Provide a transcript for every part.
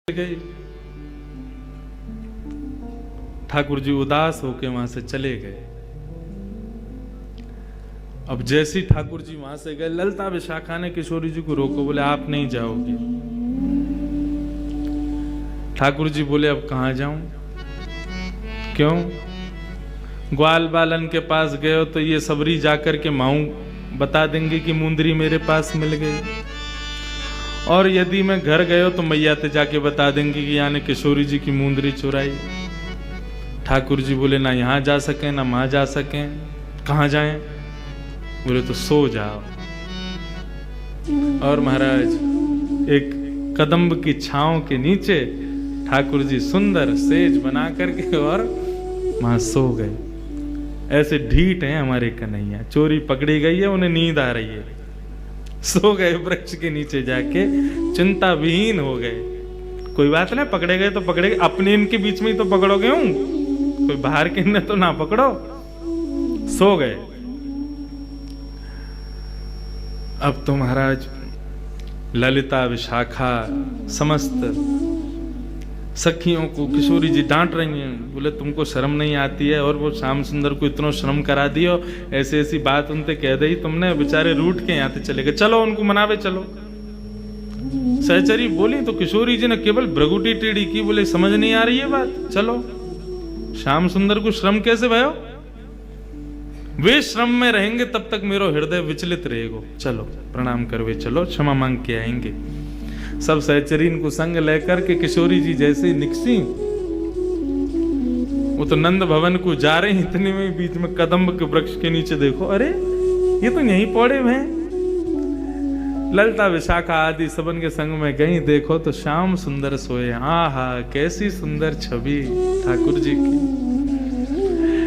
गई। ठाकुर जी उदास होके वहां से चले गए। अब जैसे ही ठाकुर जी वहां से गए, ललिता विशाखा ने किशोरी जी को रोको, बोले आप नहीं जाओगे। ठाकुर जी बोले अब कहां जाऊं, क्यों? ग्वाल बालन के पास गए हो तो ये सबरी जाकर के माऊ बता देंगे कि मुंदरी मेरे पास मिल गई, और यदि मैं घर गयो तो मैया ते जाके बता देंगे कि यानी किशोरी जी की मुंदरी चुराई। ठाकुर जी बोले ना यहां जा सके ना वहां जा सके, कहां जाएं? बोले तो सो जाओ। और महाराज एक कदम्ब की छांव के नीचे ठाकुर जी सुंदर सेज बना करके और वहां सो गए। ऐसे ढीठ हैं हमारे कन्हैया, चोरी पकड़ी गई है, उन्हें नींद आ रही है, सो गए वृक्ष के नीचे जाके, चिंता विहीन हो गए। कोई बात नहीं, पकड़े गए तो पकड़े गए, अपने इनके बीच में ही तो पकड़ोगे, हूं कोई बाहर के ने तो ना पकड़ो। सो गए। अब तो महाराज ललिता विशाखा समस्त सखियों को किशोरी जी डांट रही हैं, बोले तुमको शर्म नहीं आती है, और वो श्याम सुंदर को इतना श्रम करा दियो, ऐसी ऐसी बात उनसे कह दी तुमने, बेचारे रूठ के यहाँ से चले गए, चलो उनको मनावे चलो। सहचरी बोली तो किशोरी जी ने केवल भ्रगुटी टेढ़ी की, बोले समझ नहीं आ रही है बात, चलो। श्याम सुंदर को श्रम कैसे भयो? वे श्रम में रहेंगे तब तक मेरो हृदय विचलित रहेगा, चलो प्रणाम करवे चलो, क्षमा मांग के आएंगे। सब सहचरीन को संग लेकर के किशोरी जी जैसे निकसी, वो तो नंद भवन को जा रहे हैं, इतने में बीच में कदम्ब के वृक्ष के नीचे देखो, अरे ये तो यहीं पड़े हुए हैं। ललिता विशाखा आदि सबन के संग में गई, देखो तो श्याम सुंदर सोए। आहा कैसी सुंदर छवि ठाकुर जी की।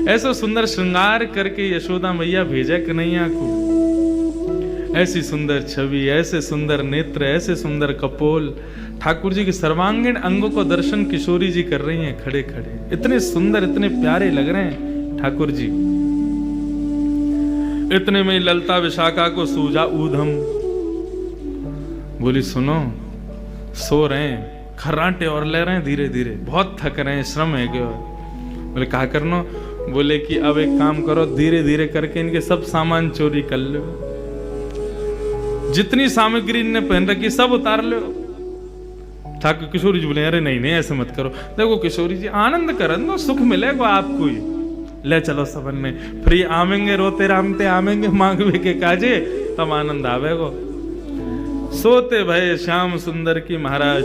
ऐसा सुंदर श्रृंगार करके यशोदा मैया भेजा कन्हैया को, ऐसी सुंदर छवि, ऐसे सुंदर नेत्र, ऐसे सुंदर कपोल, ठाकुर जी के सर्वांगीण अंगों को दर्शन किशोरी जी कर रही हैं खड़े खड़े। इतने सुंदर इतने प्यारे लग रहे हैं ठाकुर जी। इतने में ललिता विशाखा को सूझा ऊधम, बोली सुनो, सो रहे हैं, खर्राटे और ले रहे हैं धीरे धीरे, बहुत थक रहे हैं, श्रम है क्यों? बोले कहा करनो? बोले कि अब एक काम करो, धीरे धीरे करके इनके सब सामान चोरी कर लो, जितनी सामग्री इनने पहन रखी सब उतार लो। ठाकुर किशोरी जी बोले अरे नहीं नहीं ऐसे मत करो, देखो किशोरी जी आनंद करन दो, सुख मिलेगा आपको ही, ले चलो सबन में, फ्री आवेंगे रोते रामते आवेंगे, मांगवे के काजे, तब आनंद आवेगो। सोते भय श्याम सुंदर की महाराज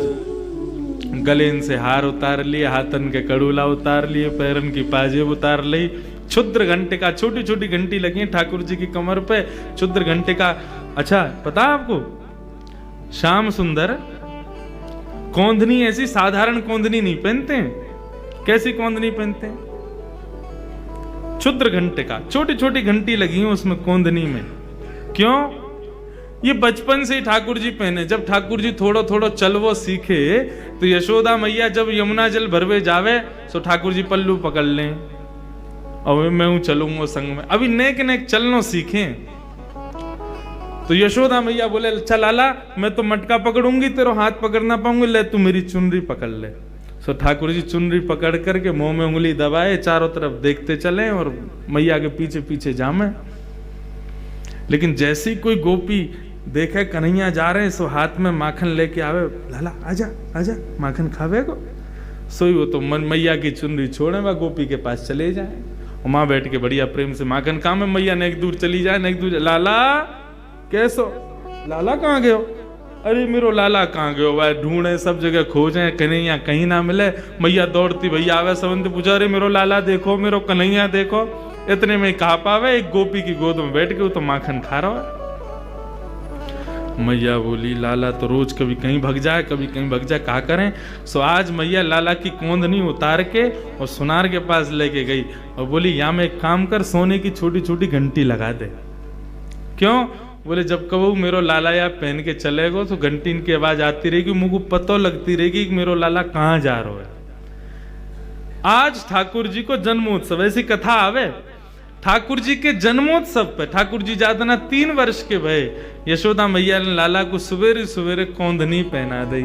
गलेन से हार उतार लिए, हाथन के कड़ूला उतार लिए, पैरन की पाजेब उतार ली, क्षुद्र घंटे का, छोटी छोटी घंटी लगी ठाकुर जी की कमर पे, क्षुद्र घंटे का। अच्छा पता है आपको, श्याम सुंदर कोंदनी ऐसी साधारण कोंदनी नहीं पहनते हैं। कैसी कोंदनी पहनते हैं? क्षुद्र घंटे का, छोटी छोटी घंटी लगी है उसमें कोंदनी में। क्यों? ये बचपन से ही ठाकुर जी पहने। जब ठाकुर जी थोड़ा थोड़ा चलवो सीखे तो यशोदा मैया जब यमुना जल भरवे जावे तो ठाकुर जी पल्लू पकड़ लें और मैं हूं चलूंगा संग में। अभी नेक नेक चलना सीखे तो यशोदा मैया बोले चल आला, मैं तो मटका पकड़ूंगी, तेरा हाथ पकड़ ना पाऊंगी, ले तू मेरी चुनरी पकड़ ले। सो ठाकुर जी चुनरी पकड़ करके मुंह में उंगली दबाए, चारों तरफ देखते चले और मैया के पीछे पीछे जामे। लेकिन जैसी कोई गोपी देखे कन्हैया जा रहे हैं, सो हाथ में माखन लेके आवे, लाला आजा आजा माखन खावे को, सोई वो तो मन मैया की चुनरी छोड़े वह गोपी के पास चले जाए, और माँ बैठ के बढ़िया प्रेम से माखन खा में, मैया ने एक दूर चली जाए, एक दूर, लाला कैसो, लाला कहाँ गयो? अरे मेरो लाला कहाँ गयो? वह ढूंढे सब जगह खोजे, कन्हैया कहीं ना मिले। मैया दौड़ती भैया आवे, सबन पूछा अरे मेरो लाला देखो, मेरो कन्हैया देखो। इतने में कहा पावे एक गोपी की गोद में बैठ के वो तो माखन खा रहा है। मैया बोली लाला तो रोज कभी कहीं भग जाए कभी कहीं भग जाए, कहा करें? सो आज मैया लाला की कोंदनी उतार के और सुनार के पास लेके गई और बोली या में एक काम कर, सोने की छोटी छोटी घंटी लगा दे। क्यों? बोले जब कबू मेरो लाला या पहन के चलेगो तो घंटी की आवाज आती रहेगी, मुझको पतो लगती रहेगी कि मेरो लाला कहाँ जा रहा है। आज ठाकुर जी को जन्मोत्सव, ऐसी कथा आवे ठाकुर जी के जन्मोत्सव पे। ठाकुर जी ज्यादा ना 3 वर्ष के भय, यशोदा मैया ने लाला को सवेरे सवेरे कोंदनी पहना दी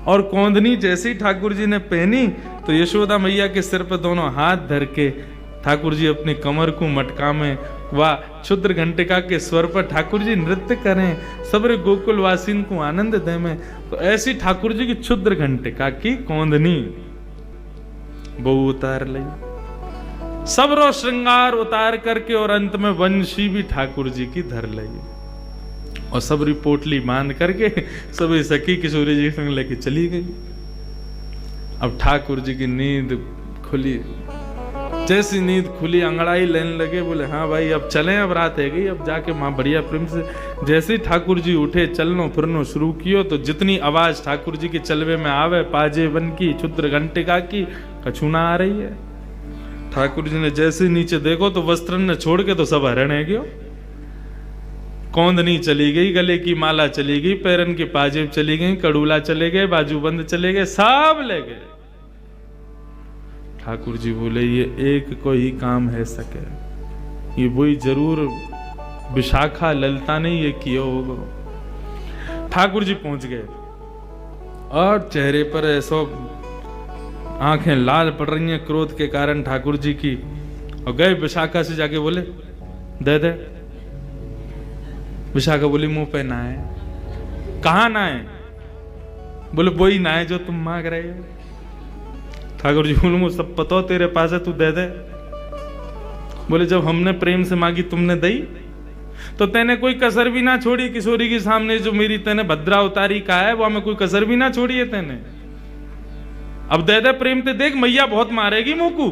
और कौंधनी जैसी ठाकुर जी ने पहनी तो यशोदा मैया के सिर पर दोनों हाथ धर के ठाकुर जी अपनी कमर को मटका में व क्षुद्र घंटिका के स्वर पर ठाकुर जी नृत्य करें, सबरे गोकुल वासीन को आनंद दे में। तो ऐसी ठाकुर जी की क्षुद्र घंटिका की कौंधनी बहु उतार ली, सबरो श्रृंगार उतार करके, और अंत में वंशी भी ठाकुर जी की धर ली और सबरी पोटली बांध करके सबरी सखी किशोरी जी संग लेके चली गई। अब ठाकुर जी की नींद खुली, जैसी नींद खुली अंगड़ाई लेने लगे, बोले हाँ भाई अब चलें, अब रात है गई, अब जाके माँ बढ़िया प्रेम से। जैसे ठाकुर जी उठे, चलनो फिरनो शुरू कियो तो जितनी आवाज ठाकुर जी के चलवे में आवे, पाजे वन की, क्षुद्र घंटिका की, कछु ना आ रही है। ठाकुर जी ने जैसे नीचे देखो तो वस्त्र ने छोड़ के तो सब हरण है गयो। कौंधनी चली गई, गले की माला चली गई, पैरन के पाजेब चली गई, कड़ूला चले गए, बाजूबंद चले गए, सब ले गए। ठाकुर जी बोले ये एक को ही काम है सके, ये वही जरूर विशाखा ललिता ने ये किया होगा। ठाकुर जी पहुंच गए और चेहरे पर ऐसा आंखें लाल पड़ रही हैं क्रोध के कारण ठाकुर जी की, और गए विशाखा से जाके बोले दे दे। विशाखा बोली मुंह पे ना है। कहाँ ना है? बोले वही ना है जो तुम मांग रहे हो। ठाकुर जी बोले मुझे सब पता हो तेरे पास है, तू दे दे। बोले जब हमने प्रेम से मांगी तुमने दी, तो तेने कोई कसर भी ना छोड़ी किशोरी के सामने, जो मेरी तेने भद्रा उतारी का है वो हमें कोई कसर भी ना छोड़ी है तेने। अब दे दे प्रेम ते, देख मैया बहुत मारेगी मुंह को,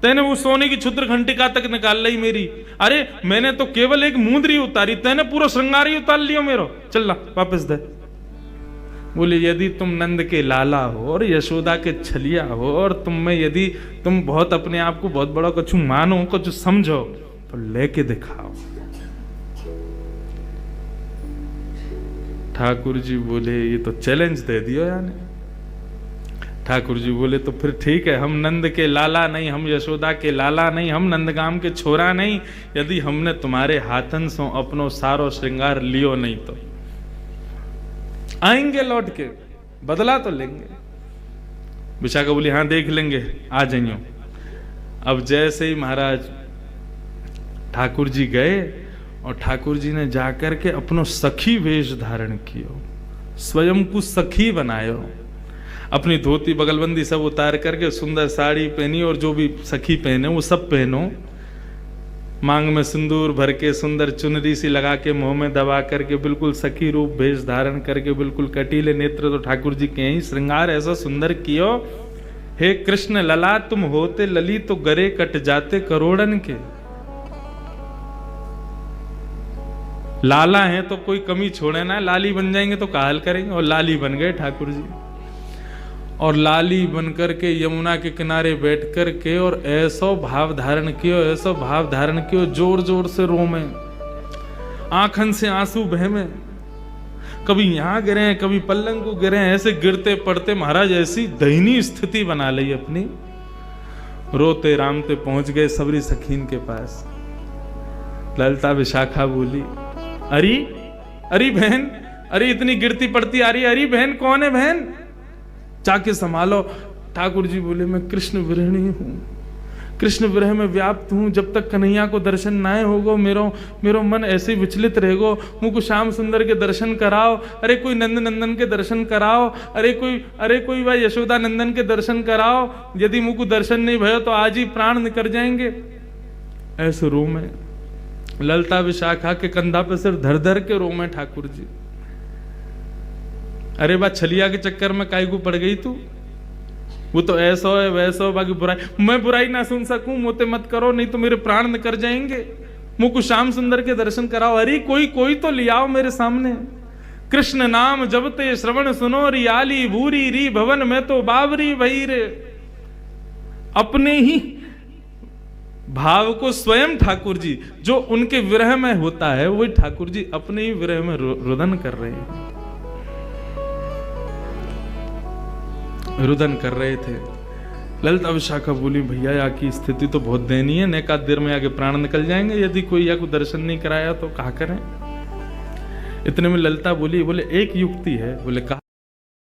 तेने वो सोने की क्षुद्र घंटिका तक निकाल ली मेरी। अरे मैंने तो केवल एक मुंदरी उतारी, तेने पूरा श्रृंगार ही उतार लियो मेरो, चल ला वापस दे। बोले यदि तुम नंद के लाला हो और यशोदा के छलिया हो, और तुम में यदि तुम बहुत अपने आप को बहुत बड़ा कुछ मानो, कुछ समझो, तो लेके दिखाओ। ठाकुर जी बोले ये तो चैलेंज दे दियो यानी। ठाकुर जी बोले तो फिर ठीक है, हम नंद के लाला नहीं, हम यशोदा के लाला नहीं, हम नंदगाम के छोरा नहीं, यदि हमने तुम्हारे हाथन से अपनो सारो श्रृंगार लियो नहीं तो आएंगे लौट के, बदला तो लेंगे। विशाखा बोली हाँ देख लेंगे, आ जाइयो। अब जैसे ही महाराज ठाकुर जी गए और ठाकुर जी ने जाकर के अपनो सखी वेश धारण कियो, स्वयं को सखी बनायो, अपनी धोती बगलबंदी सब उतार करके सुंदर साड़ी पहनी, और जो भी सखी पहने वो सब पहनो, मांग में सिंदूर भर के, सुंदर चुनरी सी लगा के, मुंह में दबा करके, बिल्कुल सखी रूप भेष धारण करके, बिल्कुल कटीले नेत्र तो ठाकुर जी के ही श्रृंगार ऐसा सुंदर कियो। हे कृष्ण लला तुम होते लली तो गरे कट जाते करोड़न के। लाला है तो कोई कमी छोड़े ना, लाली बन जाएंगे तो काहल करेंगे, और लाली बन गए ठाकुर जी। और लाली बनकर के यमुना के किनारे बैठ कर के और ऐसा भाव धारण कियो, ऐसा भाव धारण कियो, जोर जोर से रोमे, आंखन से आंसू बहमे, कभी यहां गिरे कभी पल्लंग को गिरे, ऐसे गिरते पड़ते महाराज ऐसी दयनीय स्थिति बना ली अपनी। रोते रामते पहुंच गए सबरी सखीन के पास। ललिता विशाखा बोली अरे अरे बहन, अरे इतनी गिरती पड़ती आ रही, अरे बहन कौन है बहन, जाके संभालो। ठाकुर जी बोले मैं कृष्ण विरहिणी हूं, कृष्ण विरह में व्याप्त हूं, जब तक कन्हैया को दर्शन ना होगो मेरो मन ऐसे विचलित रहेगो, मुझको श्याम सुंदर के दर्शन कराओ, अरे कोई नंद नंदन के दर्शन कराओ, अरे कोई भाई यशोदा नंदन के दर्शन कराओ, यदि मुझको दर्शन नहीं भयो तो आज ही प्राण निकल जाएंगे। ऐसे रो में ललिता विशाखा के कंधा पे सिर धर धर के रो में ठाकुर जी। अरे बा छलिया के चक्कर में काई को पड़ गई तू, वो तो ऐसा है वैसा, बाकी बुराई, मैं बुराई ना सुन सकूं, मोते मत करो नहीं तो मेरे प्राण निकल जाएंगे, मुझको श्याम सुंदर के दर्शन कराओ, अरे कोई तो ले आओ मेरे सामने। कृष्ण नाम जबते श्रवण सुनो री आली भूरी री भवन में तो बावरी भई रे। अपने ही भाव को स्वयं ठाकुर जी जो उनके विरह में होता है, वही ठाकुर जी अपने ही विरह में रुदन कर रहे हैं, रुदन कर रहे थे। ललिता विशाखा बोली भैया या की स्थिति तो बहुत दयनीय है, नेका देर में आगे प्राण निकल जाएंगे, यदि कोई या को दर्शन नहीं कराया तो कहा करें। इतने में ललिता बोले एक युक्ति है। बोले कहा